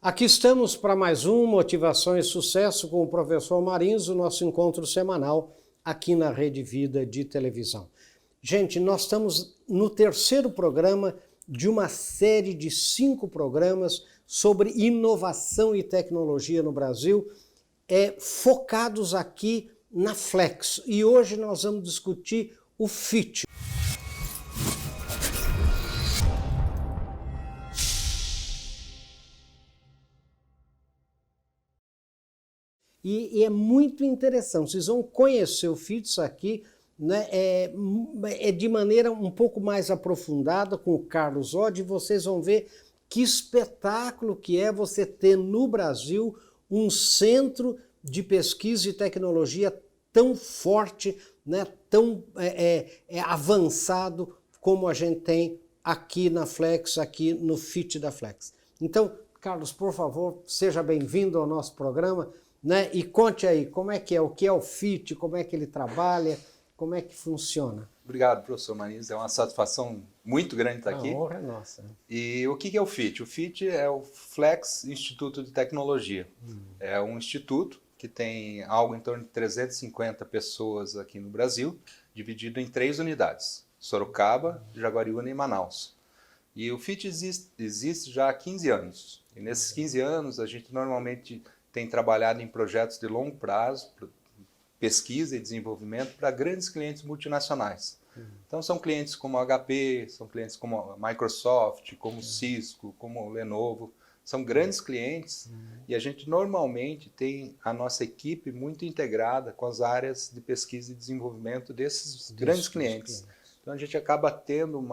Aqui estamos para mais um Motivação e Sucesso com o professor Marins, o nosso encontro semanal aqui na Rede Vida de televisão. Gente, nós estamos no terceiro programa de uma série de 5 programas sobre inovação e tecnologia no Brasil, focados aqui na Flex. E hoje nós vamos discutir o FIT. E é muito interessante, vocês vão conhecer o FIT aqui, né, de maneira um pouco mais aprofundada com o Carlos Oddi, e vocês vão ver que espetáculo que é você ter no Brasil um centro de pesquisa e tecnologia tão forte, né, tão avançado como a gente tem aqui na Flex, aqui no FIT da Flex. Então, Carlos, por favor, seja bem-vindo ao nosso programa. Né? E conte aí, como é que é, o que é o FIT, como é que ele trabalha, como é que funciona. Obrigado, professor Marins, é uma satisfação muito grande estar aqui. A honra é nossa. E o que é o FIT? O FIT é o Flex Instituto de Tecnologia. É um instituto que tem algo em torno de 350 pessoas aqui no Brasil, dividido em 3 unidades, Sorocaba, Jaguariúna e Manaus. E o FIT existe já há 15 anos. E nesses 15 anos a gente normalmente tem trabalhado em projetos de longo prazo, pesquisa e desenvolvimento para grandes clientes multinacionais. Então são clientes como a HP, são clientes como a Microsoft, como Cisco, como Lenovo, são grandes clientes e a gente normalmente tem a nossa equipe muito integrada com as áreas de pesquisa e desenvolvimento desses grandes clientes. Então a gente acaba tendo um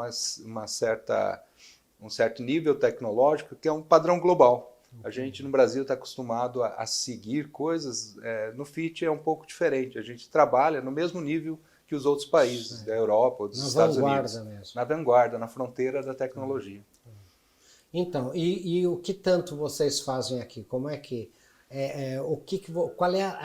certo nível tecnológico que é um padrão global. A gente no Brasil está acostumado a seguir coisas, no FIT é um pouco diferente, a gente trabalha no mesmo nível que os outros países da Europa ou dos Estados Unidos. Mesmo. Na vanguarda, na fronteira da tecnologia. Então, e o que tanto vocês fazem aqui? Como é que, qual é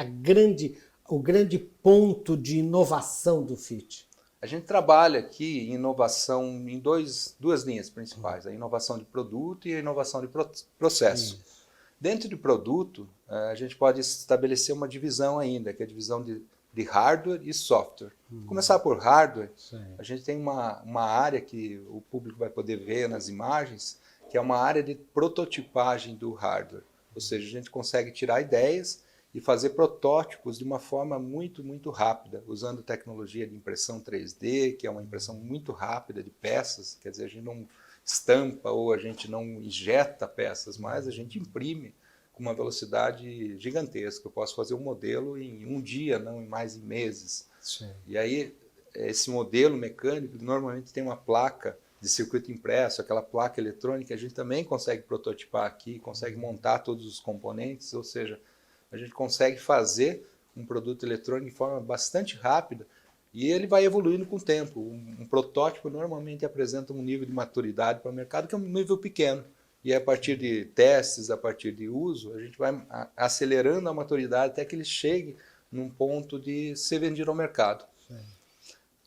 o grande ponto de inovação do FIT? A gente trabalha aqui em inovação em duas linhas principais, a inovação de produto e a inovação de processo. Dentro de produto, a gente pode estabelecer uma divisão ainda, que é a divisão de hardware e software. Vou começar por hardware, a gente tem uma área que o público vai poder ver nas imagens, que é uma área de prototipagem do hardware. Ou seja, a gente consegue tirar ideias e fazer protótipos de uma forma muito, muito rápida, usando tecnologia de impressão 3D, que é uma impressão muito rápida de peças, quer dizer, a gente não estampa ou a gente não injeta peças, mas a gente imprime com uma velocidade gigantesca. Eu posso fazer um modelo em um dia, não em mais em meses. Sim. E aí, esse modelo mecânico, normalmente tem uma placa de circuito impresso, aquela placa eletrônica, a gente também consegue prototipar aqui, consegue montar todos os componentes, ou seja, a gente consegue fazer um produto eletrônico de forma bastante rápida e ele vai evoluindo com o tempo. Um protótipo normalmente apresenta um nível de maturidade para o mercado que é um nível pequeno. E a partir de testes, a partir de uso, a gente vai acelerando a maturidade até que ele chegue num ponto de ser vendido ao mercado. Sim.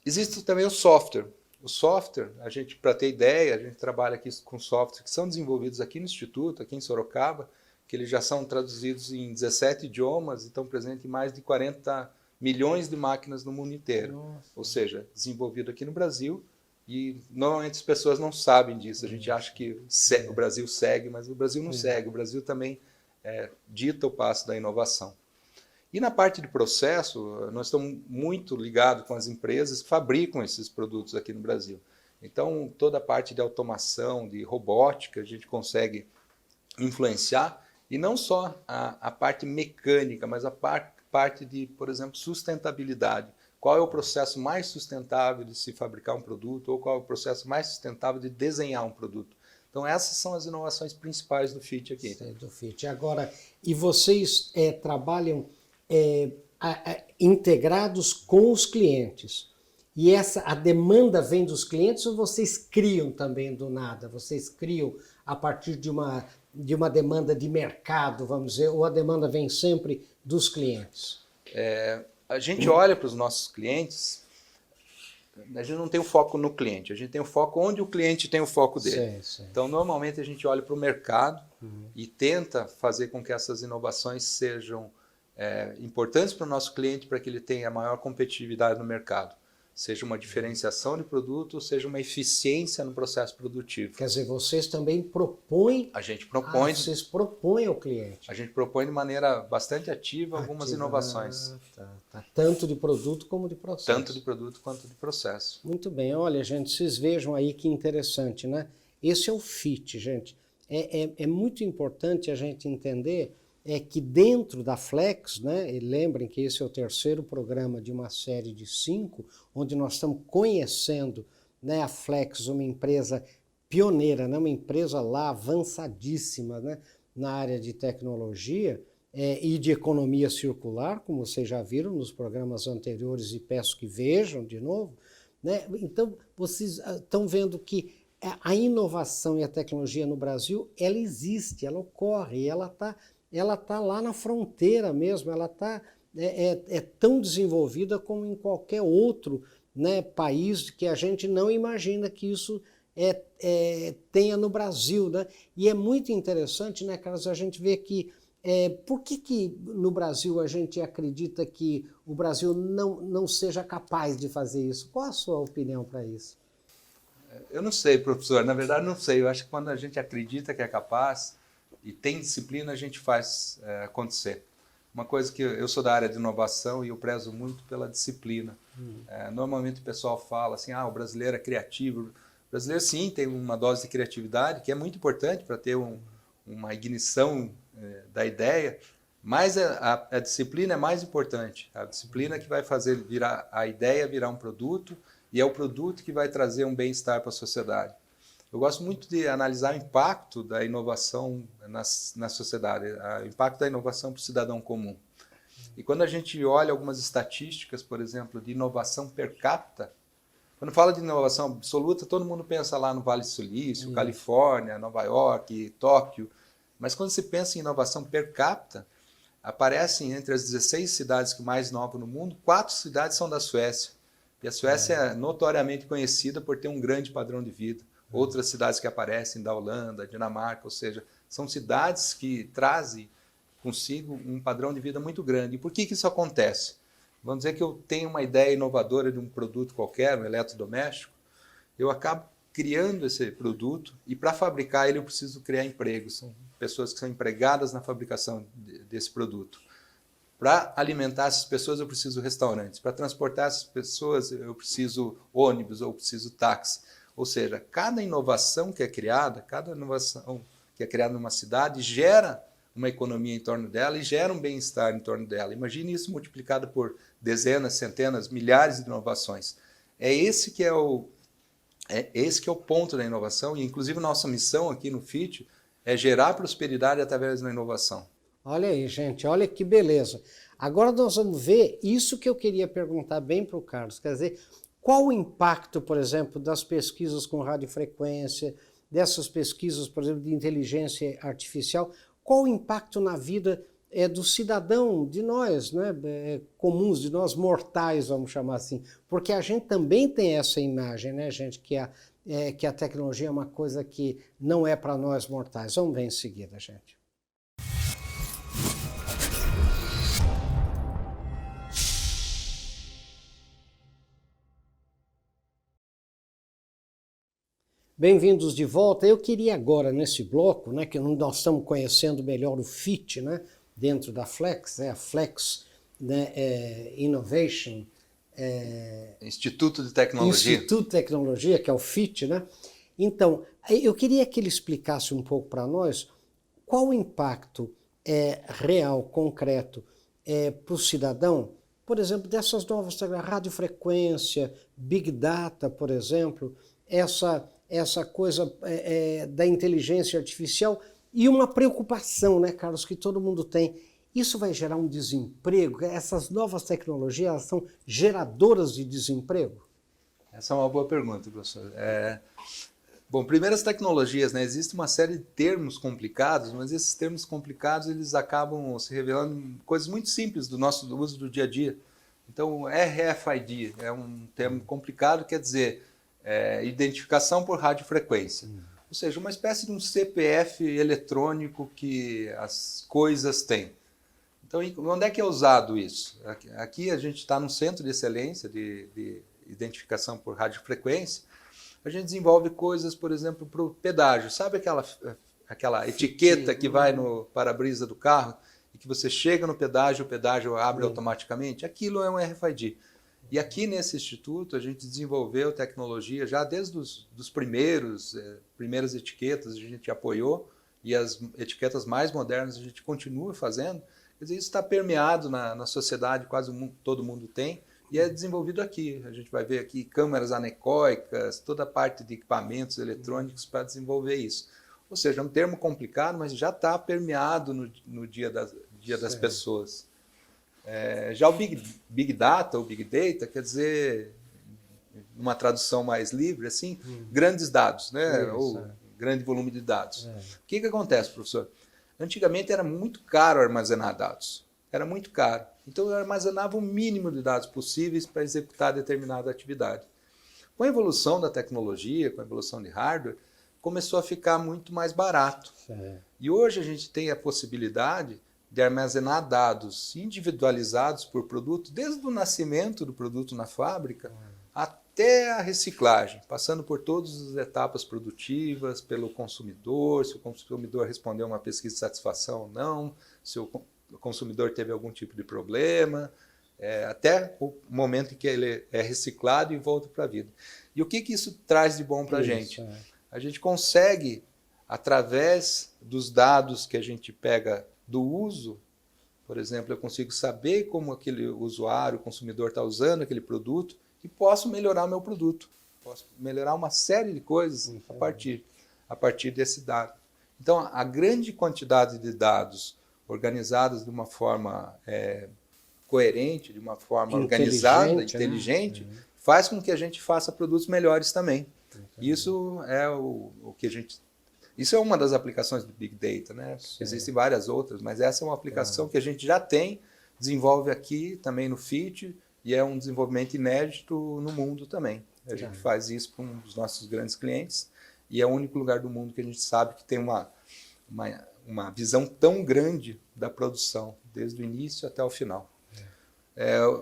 Existe também o software. O software, a gente, para ter ideia, a gente trabalha aqui com softwares que são desenvolvidos aqui no Instituto, aqui em Sorocaba, que eles já são traduzidos em 17 idiomas e estão presentes em mais de 40 milhões de máquinas no mundo inteiro. Nossa. Ou seja, desenvolvido aqui no Brasil e normalmente as pessoas não sabem disso. A gente acha que o Brasil segue, mas o Brasil não segue. O Brasil também dita o passo da inovação. E na parte de processo, nós estamos muito ligados com as empresas que fabricam esses produtos aqui no Brasil. Então, toda a parte de automação, de robótica, a gente consegue influenciar. E não só a parte mecânica, mas a parte de, por exemplo, sustentabilidade. Qual é o processo mais sustentável de se fabricar um produto ou qual é o processo mais sustentável de desenhar um produto. Então essas são as inovações principais do FIT aqui. Sim, do FIT. Agora, e vocês trabalham integrados com os clientes? E a demanda vem dos clientes ou vocês criam também do nada? Vocês criam a partir de uma demanda de mercado, vamos dizer, ou a demanda vem sempre dos clientes? A gente olha para os nossos clientes a gente não tem o foco no cliente, a gente tem o foco onde o cliente tem o foco dele. Então, normalmente, a gente olha para o mercado e tenta fazer com que essas inovações sejam importantes para o nosso cliente, para que ele tenha maior competitividade no mercado. Seja uma diferenciação de produto, seja uma eficiência no processo produtivo. Quer dizer, vocês também propõem... A gente propõe... vocês propõem ao cliente. A gente propõe de maneira bastante ativa algumas inovações. Tá. Tanto de produto como de processo. Tanto de produto quanto de processo. Muito bem. Olha, gente, vocês vejam aí que interessante, né? Esse é o FIT, gente. É muito importante a gente entender que dentro da Flex, né, e lembrem que esse é o terceiro programa de uma série de 5, onde nós estamos conhecendo, né, a Flex, uma empresa pioneira, né, uma empresa lá avançadíssima, né, na área de tecnologia e de economia circular, como vocês já viram nos programas anteriores e peço que vejam de novo, né? Então, vocês estão vendo que a inovação e a tecnologia no Brasil, ela existe, ela ocorre, ela tá lá na fronteira mesmo, ela é tão desenvolvida como em qualquer outro, né, país que a gente não imagina que isso tenha no Brasil, né? E é muito interessante, né, Carlos, a gente vê que por que no Brasil a gente acredita que o Brasil não seja capaz de fazer isso? Qual a sua opinião para isso? Eu não sei, professor, na verdade não sei. Eu acho que quando a gente acredita que é capaz e tem disciplina, a gente faz acontecer. Uma coisa que eu sou da área de inovação e eu prezo muito pela disciplina. Normalmente o pessoal fala assim, o brasileiro é criativo. O brasileiro sim tem uma dose de criatividade que é muito importante para ter uma ignição da ideia, mas a disciplina é mais importante. A disciplina que vai fazer a ideia virar um produto e é o produto que vai trazer um bem-estar para a sociedade. Eu gosto muito de analisar o impacto da inovação na sociedade, o impacto da inovação para o cidadão comum. E quando a gente olha algumas estatísticas, por exemplo, de inovação per capita, quando fala de inovação absoluta, todo mundo pensa lá no Vale do Silício, Califórnia, Nova York, Tóquio, mas quando se pensa em inovação per capita, aparecem entre as 16 cidades que mais inovam no mundo, 4 cidades são da Suécia. E a Suécia é notoriamente conhecida por ter um grande padrão de vida. Outras cidades que aparecem da Holanda, Dinamarca, ou seja, são cidades que trazem consigo um padrão de vida muito grande. E por que isso acontece? Vamos dizer que eu tenho uma ideia inovadora de um produto qualquer, um eletrodoméstico, eu acabo criando esse produto e para fabricar ele eu preciso criar empregos. São pessoas que são empregadas na fabricação desse produto. Para alimentar essas pessoas eu preciso restaurantes. Para transportar essas pessoas eu preciso ônibus ou preciso táxi. Ou seja, cada inovação que é criada numa cidade gera uma economia em torno dela e gera um bem-estar em torno dela. Imagine isso multiplicado por dezenas, centenas, milhares de inovações. Esse que é o ponto da inovação e, inclusive, nossa missão aqui no FIT é gerar prosperidade através da inovação. Olha aí, gente, olha que beleza. Agora nós vamos ver isso que eu queria perguntar bem para o Carlos, quer dizer, qual o impacto, por exemplo, das pesquisas com radiofrequência, dessas pesquisas, por exemplo, de inteligência artificial, qual o impacto na vida do cidadão, de nós, né, comuns, de nós mortais, vamos chamar assim, porque a gente também tem essa imagem, né, gente, que a tecnologia é uma coisa que não é para nós mortais. Vamos ver em seguida, gente. Bem-vindos de volta. Eu queria agora, nesse bloco, né, que nós estamos conhecendo melhor o FIT, né, dentro da Flex, a Flex, né, Innovation... Instituto de Tecnologia. Instituto de Tecnologia, que é o FIT, né? Então, eu queria que ele explicasse um pouco para nós qual o impacto real, concreto, para o cidadão, por exemplo, dessas novas tecnologias, radiofrequência, Big Data, por exemplo, essa coisa da inteligência artificial e uma preocupação, né, Carlos, que todo mundo tem. Isso vai gerar um desemprego? Essas novas tecnologias, elas são geradoras de desemprego? Essa é uma boa pergunta, professor. Bom, primeiro as tecnologias, né? Existe uma série de termos complicados, mas esses termos complicados eles acabam se revelando coisas muito simples do nosso uso do dia a dia. Então, RFID é um termo complicado, quer dizer, identificação por radiofrequência. Ou seja, uma espécie de um CPF eletrônico que as coisas têm. Então, onde é que é usado isso? Aqui a gente está no Centro de Excelência de Identificação por Radiofrequência. A gente desenvolve coisas, por exemplo, para o pedágio. Sabe aquela etiqueta que vai no para-brisa do carro e que você chega no pedágio, o pedágio abre automaticamente? Aquilo é um RFID. E aqui nesse instituto a gente desenvolveu tecnologia já desde os primeiras etiquetas a gente apoiou, e as etiquetas mais modernas a gente continua fazendo. Quer dizer, isso está permeado na sociedade, quase todo mundo tem, e é desenvolvido aqui. A gente vai ver aqui câmeras anecoicas, toda a parte de equipamentos eletrônicos para desenvolver isso. Ou seja, é um termo complicado, mas já está permeado no dia das pessoas. Já o Big Data, ou Big Data, quer dizer, uma tradução mais livre, assim, grandes dados, né? Ou grande volume de dados. O que acontece, professor? Antigamente era muito caro armazenar dados. Era muito caro. Então eu armazenava o mínimo de dados possíveis para executar determinada atividade. Com a evolução da tecnologia, com a evolução de hardware, começou a ficar muito mais barato. E hoje a gente tem a possibilidade de armazenar dados individualizados por produto, desde o nascimento do produto na fábrica até a reciclagem, passando por todas as etapas produtivas, pelo consumidor, se o consumidor respondeu uma pesquisa de satisfação ou não, se o consumidor teve algum tipo de problema, até o momento em que ele é reciclado e volta para a vida. E o que isso traz de bom para a gente? A gente consegue, através dos dados que a gente pega do uso, por exemplo, eu consigo saber como aquele usuário, o consumidor está usando aquele produto e posso melhorar o meu produto. Posso melhorar uma série de coisas a partir desse dado. Então, a grande quantidade de dados organizados de uma forma coerente, de uma forma organizada, inteligente, faz com que a gente faça produtos melhores também. Isso é o que a gente... Isso é uma das aplicações do Big Data, né? Existem várias outras, mas essa é uma aplicação que a gente já tem, desenvolve aqui também no FIT, e é um desenvolvimento inédito no mundo também. A gente faz isso para um dos nossos grandes clientes, e é o único lugar do mundo que a gente sabe que tem uma visão tão grande da produção, desde o início até o final.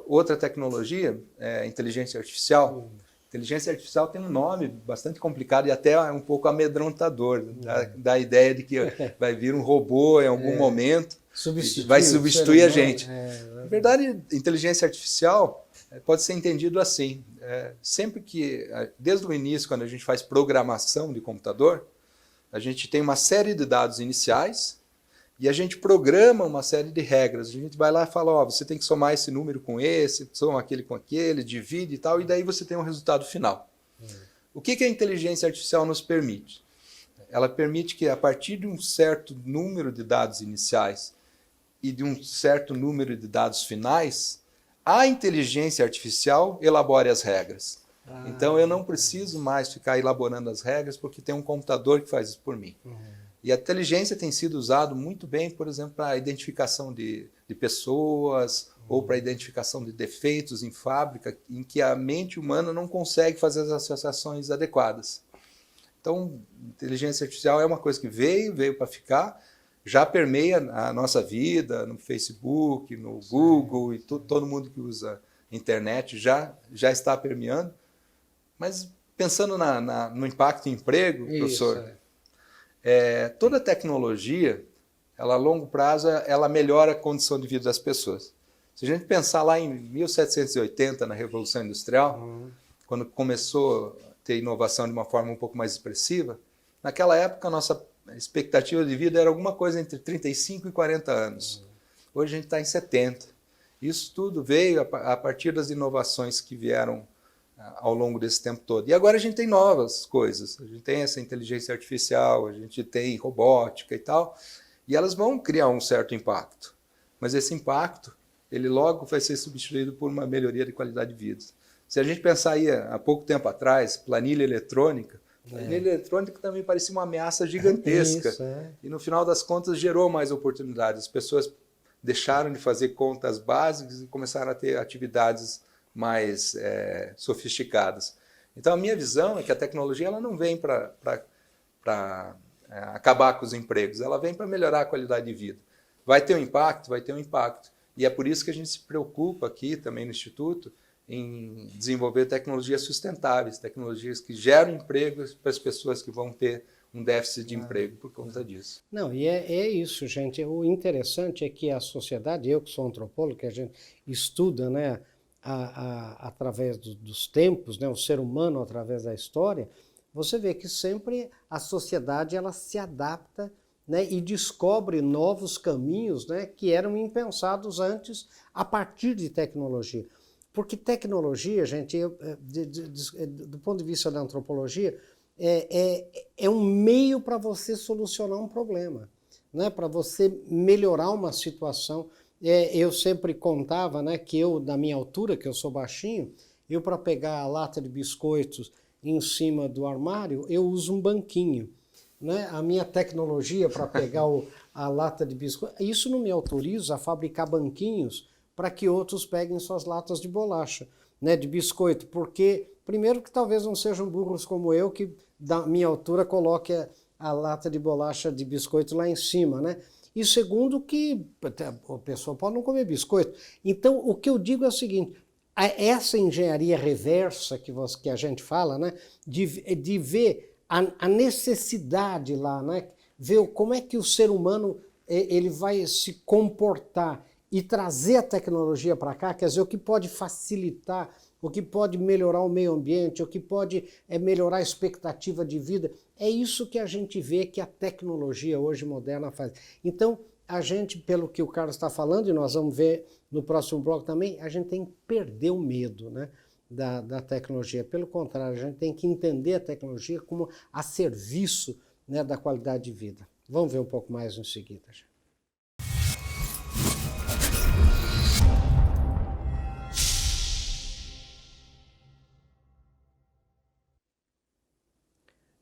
Outra tecnologia é inteligência artificial. Inteligência artificial tem um nome bastante complicado e até um pouco amedrontador, da ideia de que vai vir um robô em algum momento e vai substituir a gente. Na verdade, inteligência artificial pode ser entendido assim. Sempre que, desde o início, quando a gente faz programação de computador, a gente tem uma série de dados iniciais e a gente programa uma série de regras. A gente vai lá e fala, você tem que somar esse número com esse, soma aquele com aquele, divide e tal, e daí você tem um resultado final. O que a inteligência artificial nos permite? Ela permite que, a partir de um certo número de dados iniciais e de um certo número de dados finais, a inteligência artificial elabore as regras. Então eu não preciso mais ficar elaborando as regras porque tem um computador que faz isso por mim. E a inteligência tem sido usada muito bem, por exemplo, para a identificação de pessoas ou para a identificação de defeitos em fábrica em que a mente humana não consegue fazer as associações adequadas. Então, inteligência artificial é uma coisa que veio para ficar, já permeia a nossa vida, no Facebook, no Google, e todo mundo que usa internet já está permeando. Mas pensando no impacto em emprego, professor, toda tecnologia, ela a longo prazo, ela melhora a condição de vida das pessoas. Se a gente pensar lá em 1780, na Revolução Industrial, quando começou a ter inovação de uma forma um pouco mais expressiva, naquela época a nossa expectativa de vida era alguma coisa entre 35 e 40 anos. Hoje a gente está em 70. Isso tudo veio a partir das inovações que vieram ao longo desse tempo todo. E agora a gente tem novas coisas. A gente tem essa inteligência artificial, a gente tem robótica e tal, e elas vão criar um certo impacto. Mas esse impacto, ele logo vai ser substituído por uma melhoria de qualidade de vida. Se a gente pensar aí, há pouco tempo atrás, planilha eletrônica também parecia uma ameaça gigantesca. E no final das contas gerou mais oportunidades. As pessoas deixaram de fazer contas básicas e começaram a ter atividades mais sofisticadas. Então, a minha visão é que a tecnologia ela não vem para acabar com os empregos, ela vem para melhorar a qualidade de vida. Vai ter um impacto? Vai ter um impacto. E é por isso que a gente se preocupa aqui também no Instituto em desenvolver tecnologias sustentáveis, tecnologias que geram empregos para as pessoas que vão ter um déficit de emprego por conta disso. Não, e é isso, gente. O interessante é que a sociedade, eu que sou antropólogo, que a gente estuda, né, através dos tempos, né, o ser humano através da história, você vê que sempre a sociedade ela se adapta, né, e descobre novos caminhos, né, que eram impensados antes a partir de tecnologia. Porque tecnologia, gente, do ponto de vista da antropologia, é um meio para você solucionar um problema, né, para você melhorar uma situação. Eu sempre contava, né, que eu, da minha altura, que eu sou baixinho, eu para pegar a lata de biscoitos em cima do armário, eu uso um banquinho. Né? A minha tecnologia para pegar a lata de biscoito, isso não me autoriza a fabricar banquinhos para que outros peguem suas latas de bolacha, né, de biscoito, porque, primeiro, que talvez não sejam burros como eu, que da minha altura coloque a lata de bolacha de biscoito lá em cima, né? E segundo, que a pessoa pode não comer biscoito. Então, o que eu digo é o seguinte, essa engenharia reversa que a gente fala, né, de ver a necessidade lá, né, ver como é que o ser humano ele vai se comportar e trazer a tecnologia para cá, quer dizer, o que pode facilitar, o que pode melhorar o meio ambiente, o que pode melhorar a expectativa de vida, é isso que a gente vê que a tecnologia hoje moderna faz. Então, a gente, pelo que o Carlos está falando, e nós vamos ver no próximo bloco também, a gente tem que perder o medo, né, da tecnologia. Pelo contrário, a gente tem que entender a tecnologia como a serviço, né, da qualidade de vida. Vamos ver um pouco mais em seguida.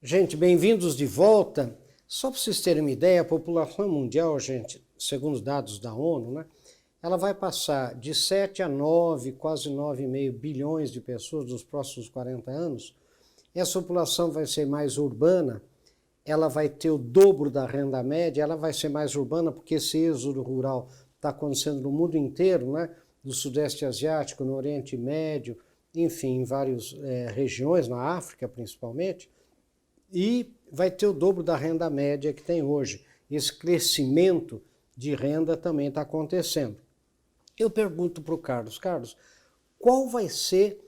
Gente, bem-vindos de volta. Só para vocês terem uma ideia, a população mundial, gente, segundo os dados da ONU, né, ela vai passar de 7 a 9, quase 9,5 bilhões de pessoas nos próximos 40 anos. Essa população vai ser mais urbana, ela vai ter o dobro da renda média, ela vai ser mais urbana porque esse êxodo rural está acontecendo no mundo inteiro, né, do Sudeste Asiático, no Oriente Médio, enfim, em várias regiões, na África principalmente. E vai ter o dobro da renda média que tem hoje. Esse crescimento de renda também está acontecendo. Eu pergunto para o Carlos, qual vai ser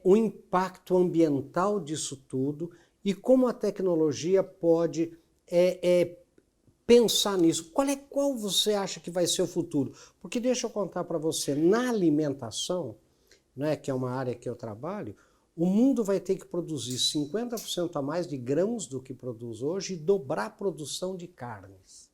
o impacto ambiental disso tudo e como a tecnologia pode pensar nisso? Qual você acha que vai ser o futuro? Porque deixa eu contar para você, na alimentação, né, que é uma área que eu trabalho, o mundo vai ter que produzir 50% a mais de grãos do que produz hoje e dobrar a produção de carnes.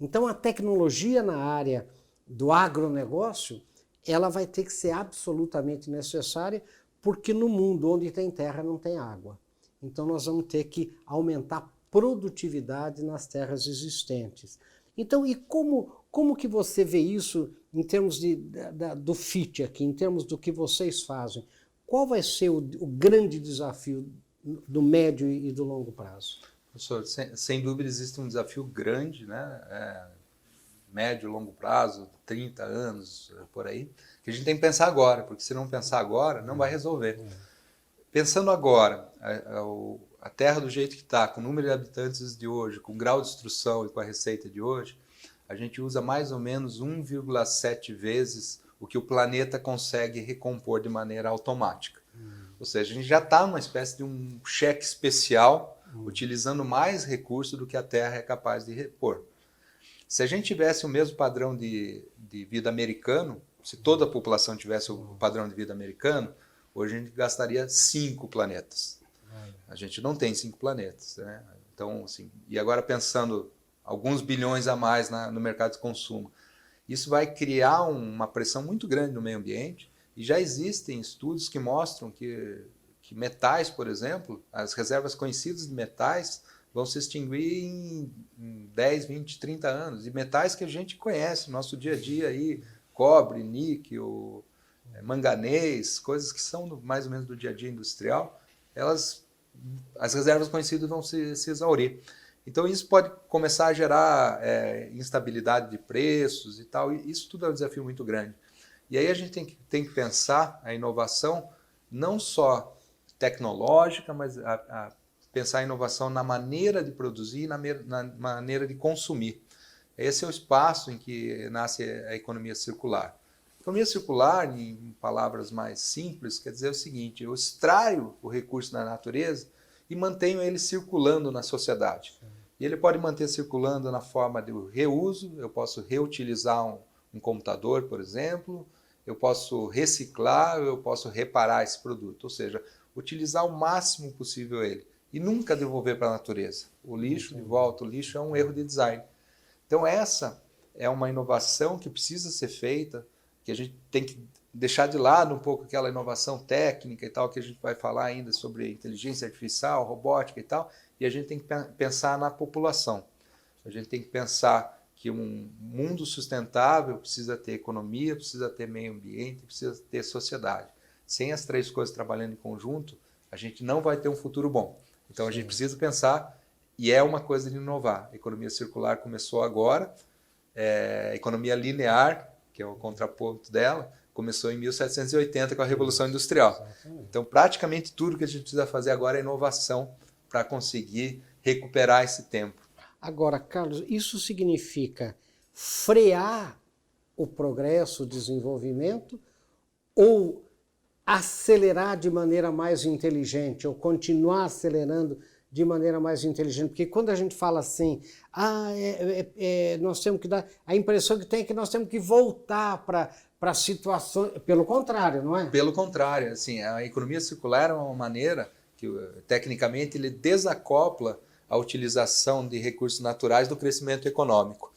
Então a tecnologia na área do agronegócio, ela vai ter que ser absolutamente necessária, porque no mundo onde tem terra não tem água. Então nós vamos ter que aumentar a produtividade nas terras existentes. Então, e como que você vê isso em termos do FIT aqui, em termos do que vocês fazem? Qual vai ser o grande desafio do médio e do longo prazo? Professor, sem dúvida existe um desafio grande, né? Médio, longo prazo, 30 anos, por aí, que a gente tem que pensar agora, porque se não pensar agora, não vai resolver. Pensando agora, a Terra do jeito que está, com o número de habitantes de hoje, com o grau de instrução e com a receita de hoje, a gente usa mais ou menos 1,7 vezes o que o planeta consegue recompor de maneira automática. Ou seja, a gente já está numa espécie de um cheque especial, utilizando mais recursos do que a Terra é capaz de repor. Se a gente tivesse o mesmo padrão de vida americano, se toda a população tivesse o padrão de vida americano, hoje a gente gastaria 5 planetas. A gente não tem 5 planetas, né? Então, assim, e agora pensando alguns bilhões a mais no mercado de consumo, isso vai criar uma pressão muito grande no meio ambiente, e já existem estudos que mostram que metais, por exemplo, as reservas conhecidas de metais vão se extinguir em 10, 20, 30 anos. E metais que a gente conhece no nosso dia a dia, aí, cobre, níquel, manganês, coisas que são mais ou menos do dia a dia industrial, as reservas conhecidas vão se exaurir. Então isso pode começar a gerar instabilidade de preços e tal, e isso tudo é um desafio muito grande. E aí a gente tem que pensar a inovação não só tecnológica, mas pensar a inovação na maneira de produzir e na maneira de consumir. Esse é o espaço em que nasce a economia circular. A economia circular, em palavras mais simples, quer dizer o seguinte: eu extraio o recurso da natureza e mantenho ele circulando na sociedade. E ele pode manter circulando na forma do reuso, eu posso reutilizar um computador, por exemplo, eu posso reciclar, eu posso reparar esse produto, ou seja, utilizar o máximo possível ele e nunca devolver para a natureza. O lixo, de volta, o lixo é um erro de design. Então essa é uma inovação que precisa ser feita, que a gente tem que deixar de lado um pouco aquela inovação técnica e tal, que a gente vai falar ainda sobre inteligência artificial, robótica e tal, e a gente tem que pensar na população. A gente tem que pensar que um mundo sustentável precisa ter economia, precisa ter meio ambiente, precisa ter sociedade. Sem as três coisas trabalhando em conjunto, a gente não vai ter um futuro bom. Então a gente precisa pensar, e é uma coisa de inovar. A economia circular começou agora, a economia linear, que é o contraponto dela, começou em 1780 com a Revolução Industrial. Então praticamente tudo que a gente precisa fazer agora é inovação para conseguir recuperar esse tempo. Agora, Carlos, isso significa frear o progresso, o desenvolvimento, ou acelerar de maneira mais inteligente, ou continuar acelerando de maneira mais inteligente? Porque quando a gente fala assim, nós temos que dar, a impressão que tem é que nós temos que voltar para situações, pelo contrário, não é? Pelo contrário, assim, a economia circular é uma maneira que, tecnicamente, ele desacopla a utilização de recursos naturais do crescimento econômico.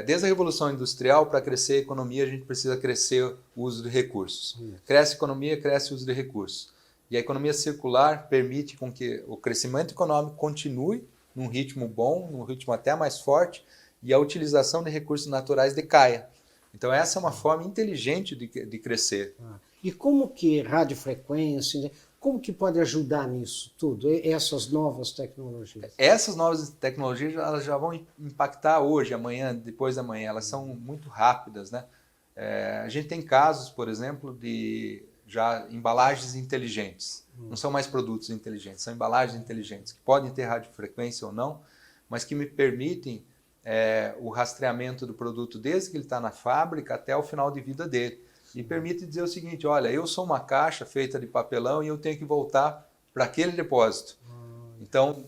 Desde a Revolução Industrial, para crescer a economia, a gente precisa crescer o uso de recursos. Cresce a economia, cresce o uso de recursos. E a economia circular permite com que o crescimento econômico continue num ritmo bom, num ritmo até mais forte, e a utilização de recursos naturais decaia. Então essa é uma forma inteligente de crescer. E como que radiofrequência, como que pode ajudar nisso tudo, essas novas tecnologias? Essas novas tecnologias elas já vão impactar hoje, amanhã, depois da manhã. Elas são muito rápidas, né? A gente tem casos, por exemplo, de já embalagens inteligentes. Não são mais produtos inteligentes, são embalagens inteligentes, que podem ter radiofrequência ou não, mas que me permitem o rastreamento do produto desde que ele está na fábrica até o final de vida dele. E permite dizer o seguinte: olha, eu sou uma caixa feita de papelão e eu tenho que voltar para aquele depósito. Então,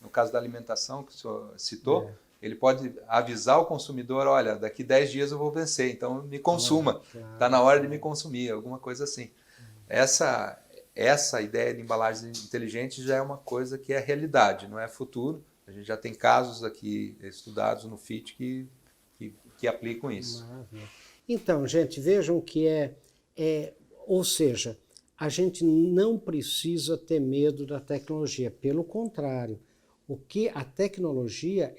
no caso da alimentação que o senhor citou, ele pode avisar o consumidor: olha, daqui 10 dias eu vou vencer, então me consuma, está na hora de me consumir, alguma coisa assim. Essa ideia de embalagens inteligentes já é uma coisa que é realidade, não é futuro. A gente já tem casos aqui estudados no FIT que aplicam isso. Maravilha. Então, gente, vejam que ou seja, a gente não precisa ter medo da tecnologia, pelo contrário, o que a tecnologia,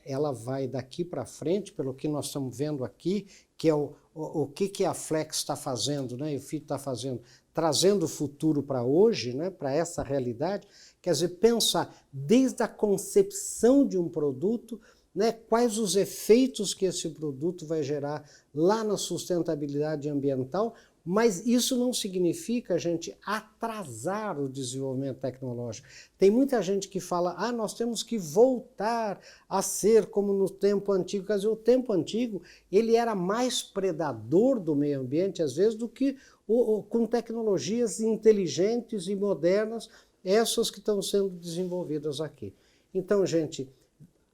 ela vai daqui para frente, pelo que nós estamos vendo aqui, que é o que a Flex está fazendo, né, e o FIT está fazendo, trazendo o futuro para hoje, né, para essa realidade, quer dizer, pensar desde a concepção de um produto, né, quais os efeitos que esse produto vai gerar lá na sustentabilidade ambiental, mas isso não significa, gente, atrasar o desenvolvimento tecnológico. Tem muita gente que fala, nós temos que voltar a ser como no tempo antigo. Quer dizer, o tempo antigo ele era mais predador do meio ambiente, às vezes, do que com tecnologias inteligentes e modernas, essas que estão sendo desenvolvidas aqui. Então, gente,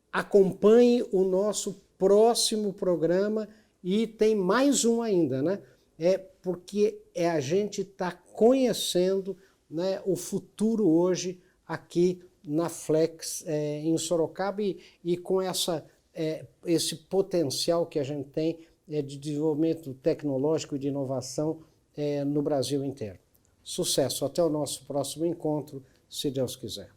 acompanhe o nosso próximo programa e tem mais um ainda, né? Porque a gente está conhecendo, né, o futuro hoje aqui na Flex em Sorocaba e com esse potencial que a gente tem de desenvolvimento tecnológico e de inovação no Brasil inteiro. Sucesso! Até o nosso próximo encontro, se Deus quiser.